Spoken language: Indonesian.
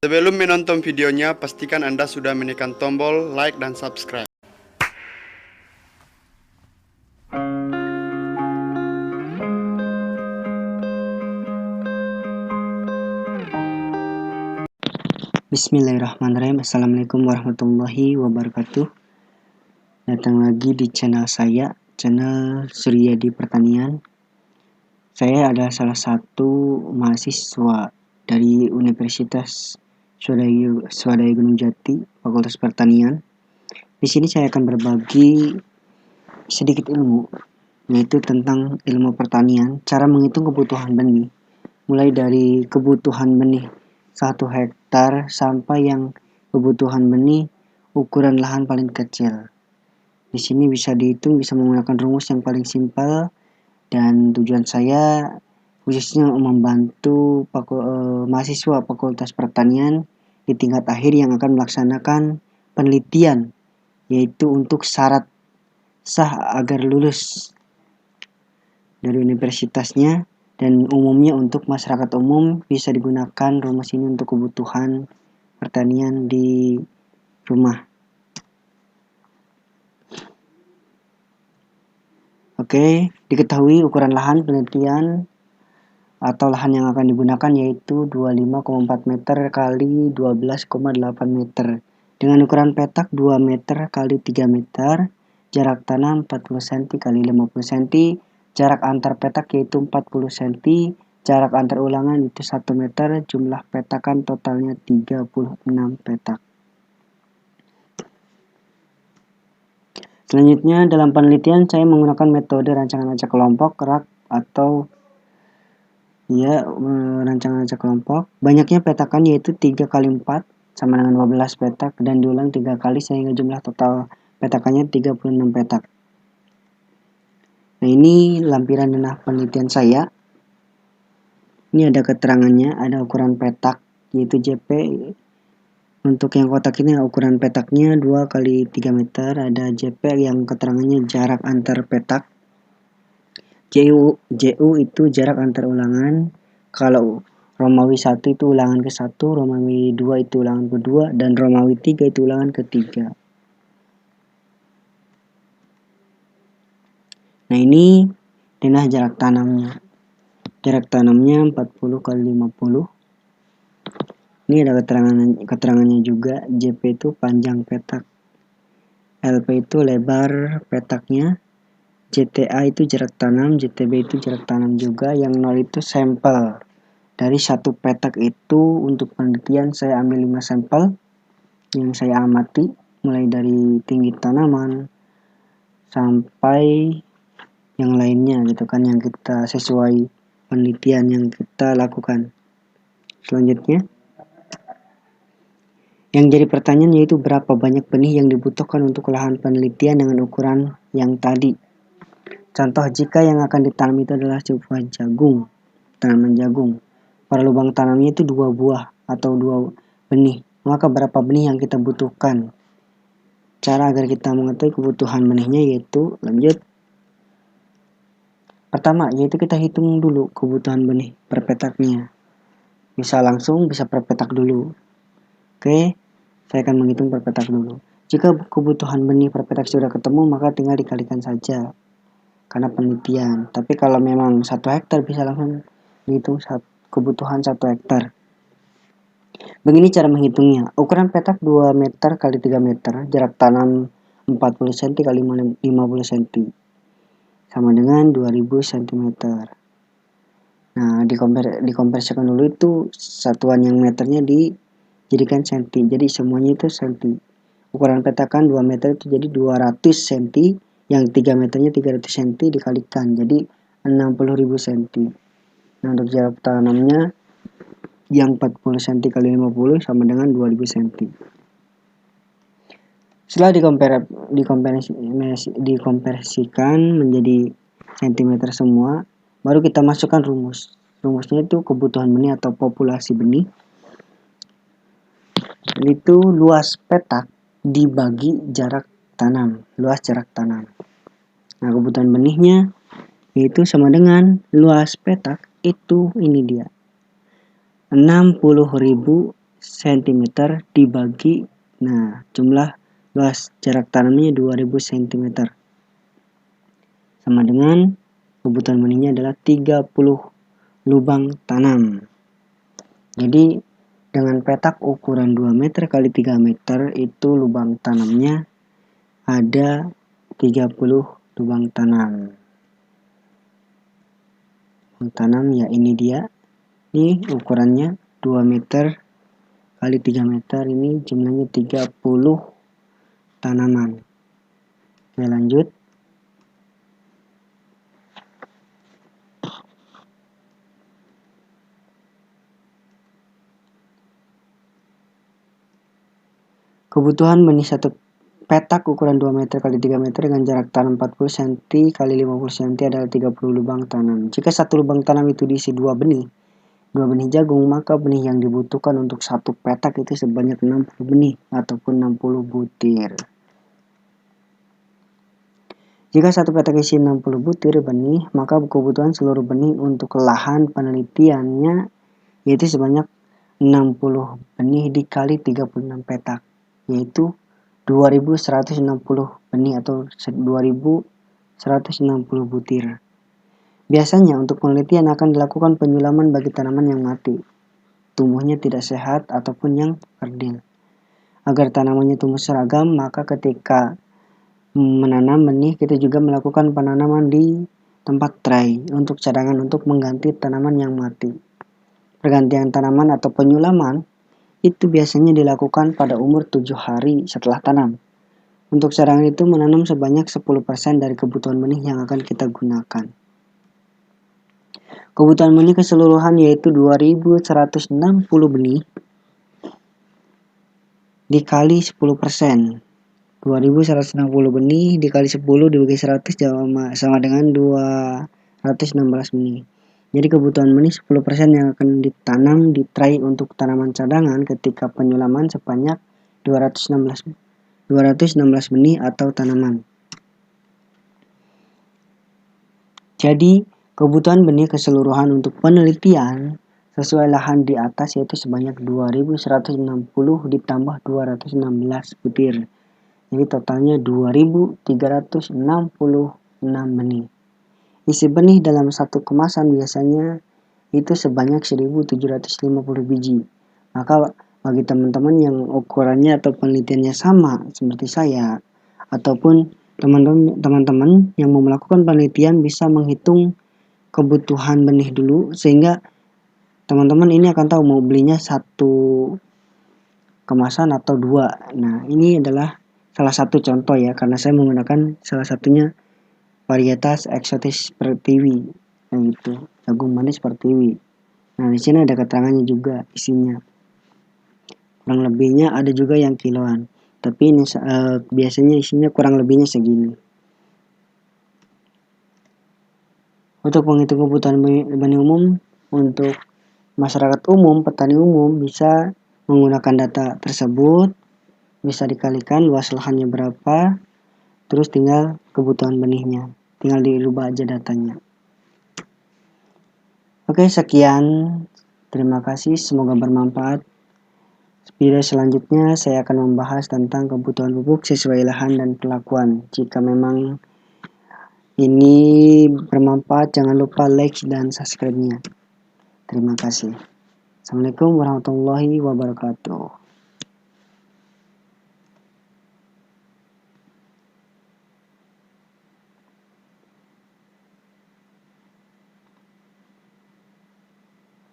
Sebelum menonton videonya, pastikan Anda sudah menekan tombol like dan subscribe. Bismillahirrahmanirrahim. Assalamualaikum warahmatullahi wabarakatuh. Datang lagi di channel saya, channel Suryadi Pertanian. Saya adalah salah satu mahasiswa dari Universitas Swadaya Gunung Jati, Fakultas Pertanian. Di sini saya akan berbagi sedikit ilmu, yaitu tentang ilmu pertanian, cara menghitung kebutuhan benih, mulai dari kebutuhan benih 1 hektar sampai yang kebutuhan benih ukuran lahan paling kecil. Di sini bisa dihitung, bisa menggunakan rumus yang paling simpel, dan tujuan saya khususnya membantu mahasiswa Fakultas Pertanian di tingkat akhir yang akan melaksanakan penelitian, yaitu untuk syarat sah agar lulus dari universitasnya, dan umumnya untuk masyarakat umum bisa digunakan rumus ini untuk kebutuhan pertanian di rumah. Oke, diketahui ukuran lahan penelitian atau lahan yang akan digunakan yaitu 25,4 meter kali 12,8 meter dengan ukuran petak 2 meter kali 3 meter, jarak tanam 40 cm kali 50 cm, jarak antar petak yaitu 40 cm, jarak antar ulangan itu 1 meter, jumlah petakan totalnya 36 petak. Selanjutnya, dalam penelitian saya menggunakan metode rancangan acak kelompok RAK atau rancangan acak kelompok. Banyaknya petakan yaitu 3 kali 4 sama dengan 12 petak dan diulang 3 kali sehingga jumlah total petakannya 36 petak. Nah, ini lampiran denah penelitian saya. Ini ada keterangannya, ada ukuran petak yaitu JP. Untuk yang kotak ini ukuran petaknya 2 kali 3 meter, ada JP yang keterangannya jarak antar petak. JU itu jarak antar ulangan. Kalau Romawi 1 itu ulangan ke-1, Romawi 2 itu ulangan ke-2, dan Romawi 3 itu ulangan ke-3. Nah, ini denah jarak tanamnya. Jarak tanamnya 40 kali 50. Ini ada keterangannya juga. JP itu panjang petak. LP itu lebar petaknya. JTA itu jarak tanam, JTB itu jarak tanam juga. Yang 0 itu sampel. Dari 1 petak itu untuk penelitian saya ambil 5 sampel yang saya amati, mulai dari tinggi tanaman sampai yang lainnya gitu kan, yang kita sesuai penelitian yang kita lakukan. Selanjutnya, yang jadi pertanyaan yaitu berapa banyak benih yang dibutuhkan untuk lahan penelitian dengan ukuran yang tadi. Contoh, jika yang akan ditanam itu adalah sebuah jagung, tanaman jagung, pada lubang tanamnya itu 2 buah atau 2 benih, maka berapa benih yang kita butuhkan? Cara agar kita mengetahui kebutuhan benihnya yaitu, lanjut. Pertama, yaitu kita hitung dulu kebutuhan benih per petaknya. Bisa langsung, bisa per petak dulu. Oke, saya akan menghitung per petak dulu. Jika kebutuhan benih per petak sudah ketemu, maka tinggal dikalikan saja karena penelitian. Tapi kalau memang 1 hektar bisa langsung dihitung kebutuhan 1 hektar. Begini cara menghitungnya. Ukuran petak 2 meter kali 3 meter, jarak tanam 40 cm kali 50 cm, sama dengan 2000 cm. Nah, dikonversikan dulu itu satuan yang meternya dijadikan cm. Jadi semuanya itu cm. Ukuran petakan 2 meter itu jadi 200 cm, yang 3 meternya 300 cm dikalikan, jadi 60.000 cm. Nah, untuk jarak tanamnya yang 40 cm kali 50 sama dengan 2000 cm. Setelah dikonversikan menjadi cm semua, baru kita masukkan rumus. Rumusnya itu kebutuhan benih atau populasi benih. Itu luas petak dibagi jarak tanam, luas jarak tanam. Nah, kebutuhan benihnya yaitu sama dengan luas petak itu, ini dia, 60.000 cm dibagi, nah jumlah luas jarak tanamnya 2000 cm. Sama dengan kebutuhan benihnya adalah 30 lubang tanam. Jadi dengan petak ukuran 2 meter kali 3 meter itu lubang tanamnya ada 30 lubang tanam. Lubang tanam ya ini dia. Ini ukurannya 2 meter kali 3 meter, ini jumlahnya 30 tanaman. Oke, lanjut. Kebutuhan benih satu petak ukuran 2 meter kali 3 meter dengan jarak tanam 40 cm kali 50 cm adalah 30 lubang tanam. Jika satu lubang tanam itu diisi dua benih jagung, maka benih yang dibutuhkan untuk satu petak itu sebanyak 60 benih ataupun 60 butir. Jika satu petak isi 60 butir benih, maka kebutuhan seluruh benih untuk lahan penelitiannya yaitu sebanyak 60 benih dikali 36 petak, yaitu 2160 benih atau 2160 butir. Biasanya untuk penelitian akan dilakukan penyulaman bagi tanaman yang mati, tumbuhnya tidak sehat ataupun yang kerdil. Agar tanamannya tumbuh seragam, maka ketika menanam benih kita juga melakukan penanaman di tempat tray untuk cadangan untuk mengganti tanaman yang mati. Pergantian tanaman atau penyulaman itu biasanya dilakukan pada umur 7 hari setelah tanam. Untuk cadangan itu menanam sebanyak 10% dari kebutuhan benih yang akan kita gunakan. Kebutuhan benih keseluruhan yaitu 2160 benih dikali 10%. 2160 benih dikali 10 dibagi 100 sama dengan 216 benih. Jadi kebutuhan benih 10% yang akan ditanam di tray untuk tanaman cadangan ketika penyulaman sebanyak 216 benih atau tanaman. Jadi kebutuhan benih keseluruhan untuk penelitian sesuai lahan di atas yaitu sebanyak 2160 ditambah 216 butir. Jadi totalnya 2366 benih. Isi benih dalam satu kemasan biasanya itu sebanyak 1750 biji. Maka bagi teman-teman yang ukurannya atau penelitiannya sama seperti saya, ataupun teman-teman yang mau melakukan penelitian bisa menghitung kebutuhan benih dulu, sehingga teman-teman ini akan tahu mau belinya satu kemasan atau dua. Nah, ini adalah salah satu contoh ya, karena saya menggunakan salah satunya varietas eksotis pertiwi, yaitu jagung manis pertiwi. Nah, di sini ada keterangannya juga isinya. Kurang lebihnya ada juga yang kiloan, tapi ini biasanya isinya kurang lebihnya segini. Untuk menghitung kebutuhan benih umum untuk masyarakat umum, petani umum bisa menggunakan data tersebut, bisa dikalikan luas lahannya berapa, terus tinggal kebutuhan benihnya, tinggal dirubah aja datanya. Oke, sekian, terima kasih, semoga bermanfaat. Video selanjutnya saya akan membahas tentang kebutuhan pupuk sesuai lahan dan perlakuan. Jika memang ini bermanfaat, jangan lupa like dan subscribe-nya. Terima kasih. Assalamualaikum warahmatullahi wabarakatuh.